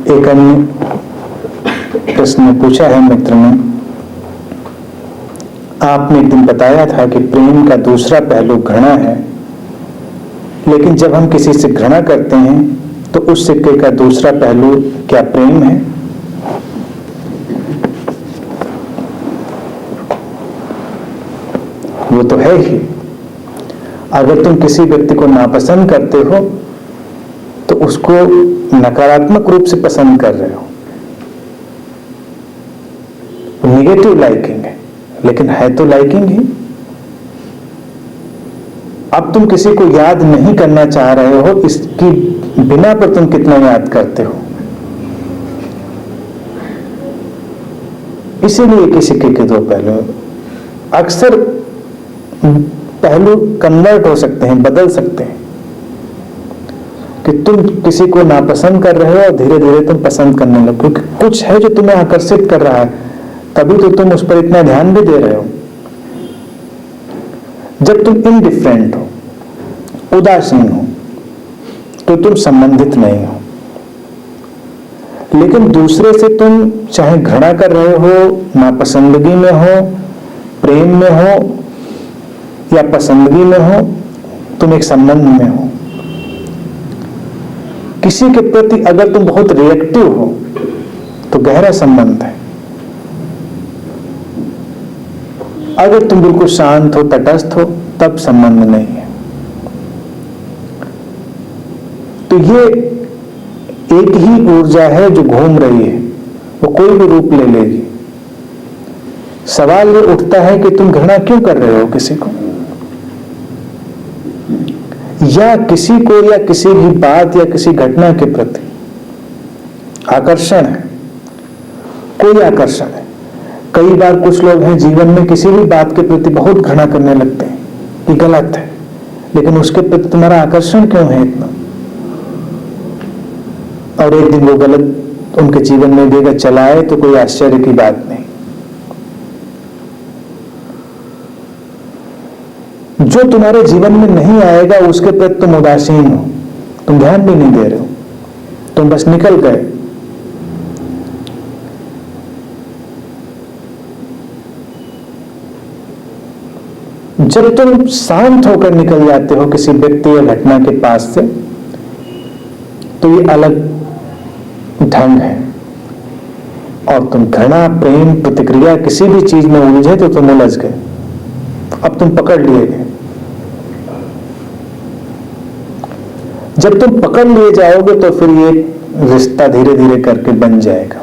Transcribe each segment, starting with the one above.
एक अन्य प्रश्न पूछा है मित्र ने, आपने एक दिन बताया था कि प्रेम का दूसरा पहलू घृणा है, लेकिन जब हम किसी से घृणा करते हैं तो उस सिक्के का दूसरा पहलू क्या प्रेम है? वो तो है ही। अगर तुम किसी व्यक्ति को नापसंद करते हो तो उसको नकारात्मक रूप से पसंद कर रहे हो, निगेटिव लाइकिंग है, लेकिन है तो लाइकिंग ही। अब तुम किसी को याद नहीं करना चाह रहे हो, इसकी बिना पर तुम कितना याद करते हो। इसीलिए किसी के दो पहलू। अक्सर पहलू कन्वर्ट हो सकते हैं, बदल सकते हैं, कि तुम किसी को नापसंद कर रहे हो और धीरे धीरे तुम पसंद करने लगो, क्योंकि कुछ है जो तुम्हें आकर्षित कर रहा है, तभी तो तुम उस पर इतना ध्यान भी दे रहे हो। जब तुम इनडिफरेंट हो, उदासीन हो, तो तुम संबंधित नहीं हो। लेकिन दूसरे से तुम चाहे घृणा कर रहे हो, नापसंदगी में हो, प्रेम में हो या पसंदगी में हो, तुम एक संबंध में हो। किसी के प्रति अगर तुम बहुत रिएक्टिव हो तो गहरा संबंध है। अगर तुम बिल्कुल शांत हो, तटस्थ हो, तब संबंध नहीं है। तो ये एक ही ऊर्जा है जो घूम रही है, वो कोई भी रूप ले लेगी। सवाल ये उठता है कि तुम घृणा क्यों कर रहे हो किसी को, या किसी को, या किसी भी बात या किसी घटना के प्रति आकर्षण है, कोई आकर्षण है। कई बार कुछ लोग हैं जीवन में किसी भी बात के प्रति बहुत घृणा करने लगते हैं कि गलत है, लेकिन उसके प्रति तुम्हारा आकर्षण क्यों है इतना? और एक दिन वो गलत उनके जीवन में देगा चला आए तो कोई आश्चर्य की बात नहीं। जो तुम्हारे जीवन में नहीं आएगा उसके प्रति तुम उदासीन हो, तुम ध्यान भी नहीं दे रहे हो, तुम बस निकल गए। जब तुम शांत होकर निकल जाते हो किसी व्यक्ति या घटना के पास से, तो ये अलग ढंग है। और तुम घृणा, प्रेम, प्रतिक्रिया किसी भी चीज में उलझे तो तुम उलझ गए, अब तुम पकड़ लिए गए। जब तुम पकड़ लिए जाओगे तो फिर ये रिश्ता धीरे धीरे करके बन जाएगा।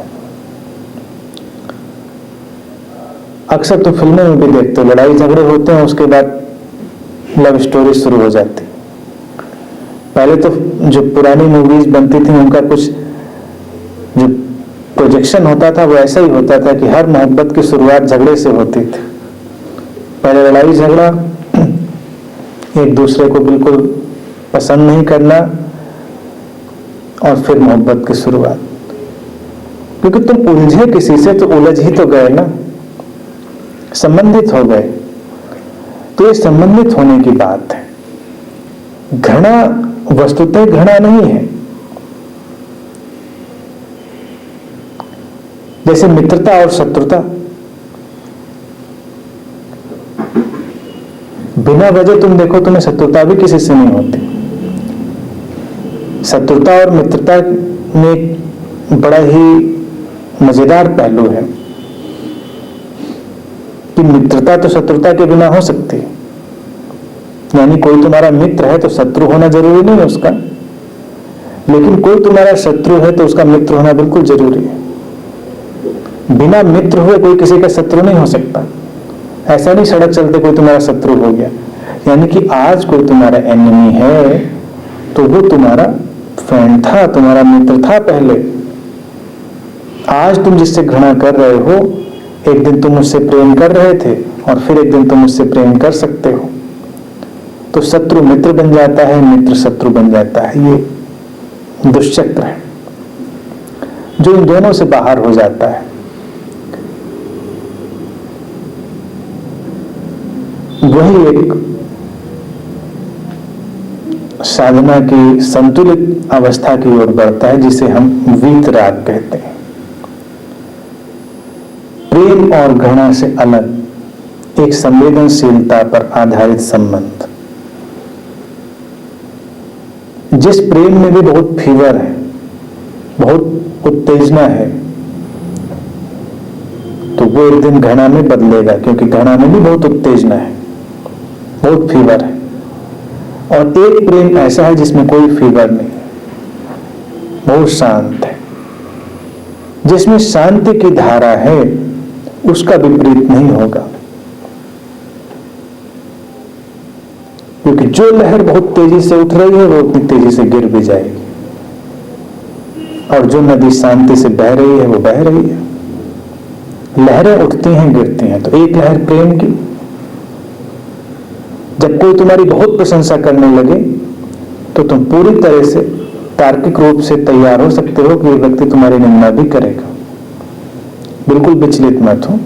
अक्सर तो फिल्मों में भी देखते हो, लड़ाई झगड़े होते हैं, उसके बाद लव स्टोरी शुरू हो जाती। पहले तो जो पुरानी मूवीज बनती थी उनका कुछ जो प्रोजेक्शन होता था वो ऐसा ही होता था कि हर मोहब्बत की शुरुआत झगड़े से होती थी। पहले लड़ाई झगड़ा, एक दूसरे को बिल्कुल पसंद नहीं करना, और फिर मोहब्बत की शुरुआत। क्योंकि तुम उलझे किसी से तो उलझ ही तो गए ना, संबंधित हो गए। तो ये संबंधित होने की बात है। घृणा वस्तुतः घृणा नहीं है। जैसे मित्रता और शत्रुता, बिना वजह तुम देखो तुम्हें शत्रुता भी किसी से नहीं होती। शत्रुता और मित्रता में बड़ा ही मजेदार पहलू है कि मित्रता तो शत्रुता के बिना हो सकती है। यानी कोई तुम्हारा मित्र है तो शत्रु होना जरूरी नहीं है उसका, लेकिन कोई तुम्हारा शत्रु है तो उसका मित्र होना बिल्कुल जरूरी है। बिना मित्र हुए कोई किसी का शत्रु नहीं हो सकता। ऐसा नहीं सड़क चलते कोई तुम्हारा शत्रु हो गया। यानी कि आज कोई तुम्हारा एनिमी है तो वो तुम्हारा फ्रेंड था, तुम्हारा मित्र था पहले। आज तुम जिससे घृणा कर रहे हो, एक दिन तुम उससे प्रेम कर रहे थे और फिर एक दिन तुम उससे प्रेम कर सकते हो। तो शत्रु मित्र बन जाता है, मित्र शत्रु बन जाता है। ये दुष्चक्र है जो इन दोनों से बाहर हो जाता है। वही एक साधना की संतुलित अवस्था की ओर बढ़ता है, जिसे हम वीतराग कहते हैं। प्रेम और घृणा से अलग एक संवेदनशीलता पर आधारित संबंध। जिस प्रेम में भी बहुत फीवर है, बहुत उत्तेजना है, तो वो एक दिन घृणा में बदलेगा, क्योंकि घृणा में भी बहुत उत्तेजना है, बहुत फीवर है। और एक प्रेम ऐसा है जिसमें कोई फीवर नहीं, बहुत शांत है। जिसमें शांति की धारा है, उसका विपरीत नहीं होगा, क्योंकि जो लहर बहुत तेजी से उठ रही है वो उतनी तेजी से गिर भी जाएगी, और जो नदी शांति से बह रही है वो बह रही है। लहरें उठती हैं, गिरती हैं। तो एक लहर प्रेम की, जब कोई तुम्हारी बहुत प्रशंसा करने लगे तो तुम पूरी तरह से तार्किक रूप से तैयार हो सकते हो कि ये व्यक्ति तुम्हारी निंदा भी करेगा। बिल्कुल विचलित मत हो,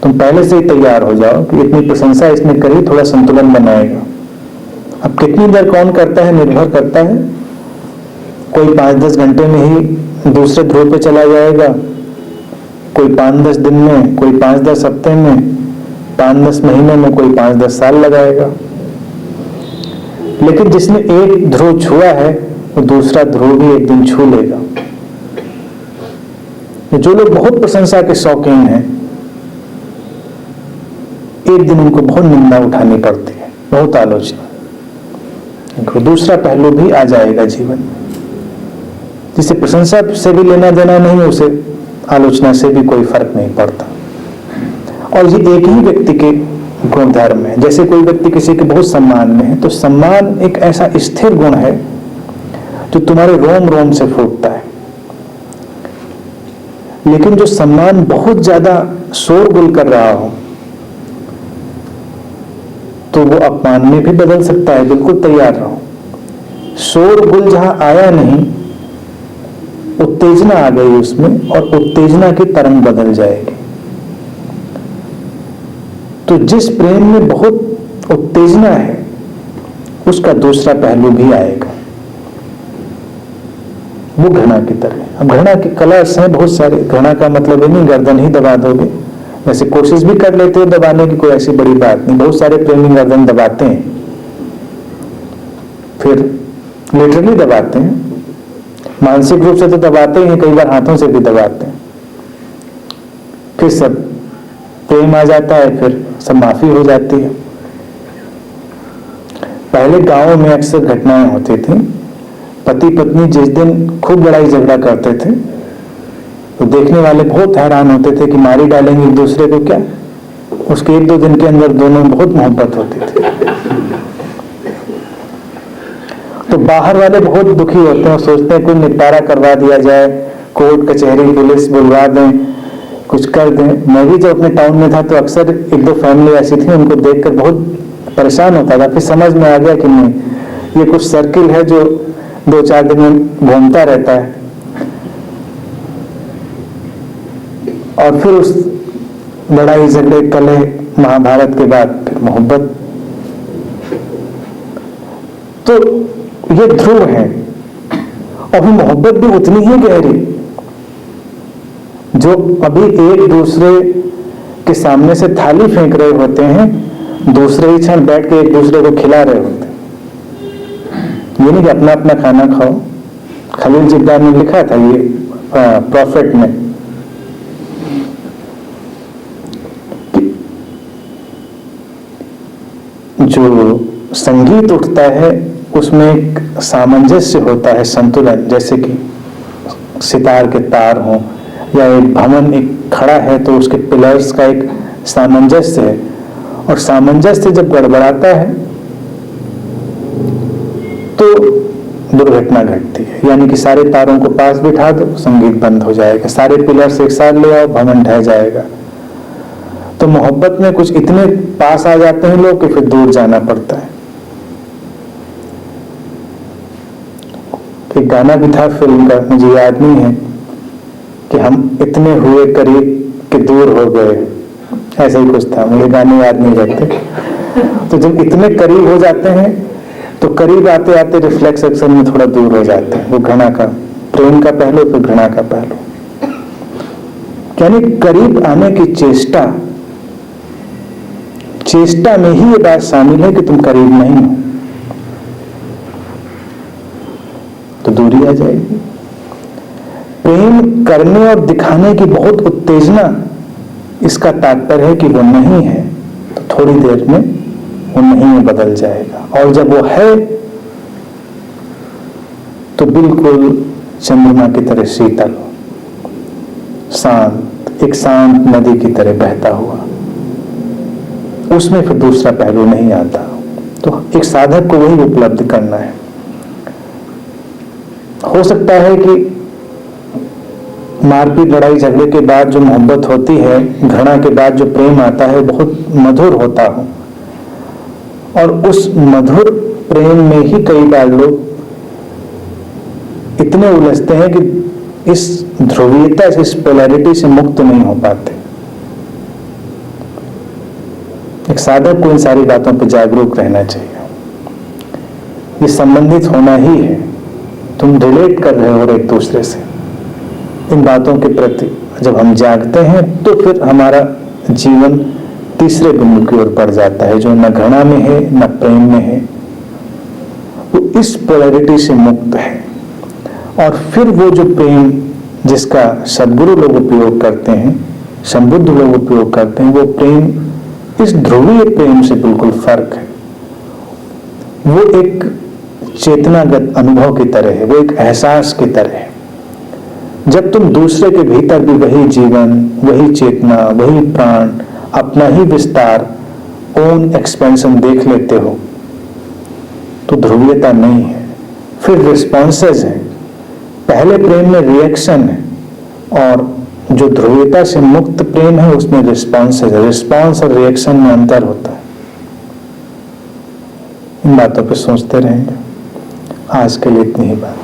तुम पहले से ही तैयार हो जाओ कि इतनी प्रशंसा इसने करी, थोड़ा संतुलन बनाएगा। अब कितनी देर कौन करता है निर्भर करता है। कोई 5-10 घंटे में ही दूसरे ध्रुव पे चला जाएगा, कोई 5-10 दिन में, कोई 5-10 हफ्ते में, 5-10 महीने में, कोई 5-10 साल लगाएगा। लेकिन जिसने एक ध्रुव छुआ है वो दूसरा ध्रुव भी एक दिन छू लेगा। जो लोग बहुत प्रशंसा के शौकीन हैं, एक दिन उनको बहुत निंदा उठानी पड़ती है, बहुत आलोचना। दूसरा पहलू भी आ जाएगा जीवन में। जिसे प्रशंसा से भी लेना देना नहीं, उसे आलोचना से भी कोई फर्क नहीं पड़ता। और ये एक ही व्यक्ति के गुण धर्म है। जैसे कोई व्यक्ति किसी के बहुत सम्मान में है, तो सम्मान एक ऐसा स्थिर गुण है जो तुम्हारे रोम रोम से फूटता है। लेकिन जो सम्मान बहुत ज्यादा शोरगुल कर रहा हो, तो वो अपमान में भी बदल सकता है। बिल्कुल तैयार रहो। शोरगुल जहां आया नहीं, उत्तेजना आ गई उसमें, और उत्तेजना की तरंग बदल जाएगी। तो जिस प्रेम में बहुत उत्तेजना है, उसका दूसरा पहलू भी आएगा, वो घृणा की तरह। अब घृणा के कलर्स हैं बहुत सारे। घृणा का मतलब ये नहीं गर्दन ही दबा दोगे, वैसे कोशिश भी कर लेते हो दबाने की, कोई ऐसी बड़ी बात नहीं। बहुत सारे प्रेमी गर्दन दबाते हैं, फिर लिटरली दबाते हैं, मानसिक रूप से तो दबाते ही हैं, कई बार हाथों से भी दबाते हैं। फिर सब प्रेम आ जाता है, फिर सब माफी हो जाती है। पहले गांवों में अक्सर घटनाएं होती थी। पति पत्नी जिस दिन खूब लड़ाई झगड़ा करते थे, तो देखने वाले बहुत हैरान होते थे कि मारी डालेंगे एक दूसरे को क्या। उसके 1-2 दिन के अंदर दोनों में बहुत मोहब्बत होती थी। तो बाहर वाले बहुत दुखी होते हैं, सोचते हैं कोई निपटारा करवा दिया जाए, कोर्ट कचहरी पुलिस बुलवा दें, कुछ कर दें। मैं भी जब अपने टाउन में था तो अक्सर 1-2 फैमिली ऐसी थी, उनको देखकर बहुत परेशान होता था। फिर समझ में आ गया कि नहीं, ये कुछ सर्किल है जो 2-4 दिन में घूमता रहता है। और फिर उस लड़ाई झगड़े कलह महाभारत के बाद फिर मोहब्बत। तो ये ध्रुव है, और मोहब्बत भी उतनी ही गहरी, जो अभी एक दूसरे के सामने से थाली फेंक रहे होते हैं, दूसरे ही क्षण बैठ के एक दूसरे को खिला रहे होते हैं। ये नहीं कि अपना अपना खाना खाओ। खलील जिब्रान ने लिखा था ये प्रॉफिट में, जो संगीत उठता है उसमें एक सामंजस्य होता है, संतुलन। जैसे कि सितार के तार हों, या एक भवन एक खड़ा है तो उसके पिलर्स का एक सामंजस्य है। और सामंजस्य जब गड़बड़ाता है तो दुर्घटना घटती है। यानी कि सारे तारों को पास बिठा दो, संगीत बंद हो जाएगा। सारे पिलर्स एक साथ ले आओ, भवन ढह जाएगा। तो मोहब्बत में कुछ इतने पास आ जाते हैं लोग कि फिर दूर जाना पड़ता है। एक गाना भी था फिल्म का, मुझे याद नहीं है, कि हम इतने हुए करीब कि दूर हो गए, ऐसा ही कुछ था। मुझे गाने याद नहीं रहते। तो जब इतने करीब हो जाते हैं तो करीब आते आते रिफ्लेक्स एक्शन में थोड़ा दूर हो जाते हैं। वो घृणा का, प्रेम का पहलू, फिर घृणा का पहलू। यानी करीब आने की चेष्टा में ही ये बात शामिल है कि तुम करीब नहीं हो, तो दूरी आ जाएगी। प्रेम करने और दिखाने की बहुत उत्तेजना, इसका तात्पर्य है कि वो नहीं है, तो थोड़ी देर में वो नहीं में बदल जाएगा। और जब वो है तो बिल्कुल चंद्रमा की तरह शीतल, शांत, एक शांत नदी की तरह बहता हुआ, उसमें फिर दूसरा पहलू नहीं आता। तो एक साधक को वही उपलब्ध करना है। हो सकता है कि मारपीट, लड़ाई झगड़े के बाद जो मोहब्बत होती है, घृणा के बाद जो प्रेम आता है, बहुत मधुर होता हो, और उस मधुर प्रेम में ही कई बार लोग इतने उलझते हैं कि इस ध्रुवीयता से, इस पोलैरिटी से मुक्त नहीं हो पाते। एक साधक को इन सारी बातों पर जागरूक रहना चाहिए। ये संबंधित होना ही है, तुम रिलेट कर रहे हो एक दूसरे से। इन बातों के प्रति जब हम जागते हैं तो फिर हमारा जीवन तीसरे बिंदु की ओर बढ़ जाता है, जो न घृणा में है न प्रेम में है, वो इस पोलैरिटी से मुक्त है। और फिर वो जो प्रेम जिसका सद्गुरु लोग उपयोग करते हैं, संबुद्ध लोग उपयोग करते हैं, वो प्रेम इस ध्रुवीय प्रेम से बिल्कुल फर्क है। वो एक चेतनागत अनुभव की तरह है, वो एक एहसास की तरह है। जब तुम दूसरे के भीतर भी वही जीवन, वही चेतना, वही प्राण, अपना ही विस्तार, ओन एक्सपेंशन देख लेते हो, तो ध्रुवीयता नहीं है, फिर रिस्पॉन्सेज है। पहले प्रेम में रिएक्शन है, और जो ध्रुवीयता से मुक्त प्रेम है उसमें रिस्पॉन्सेज है। रिस्पॉन्स और रिएक्शन में अंतर होता है। इन बातों पे सोचते रहेंगे। आज के लिए इतनी ही बात।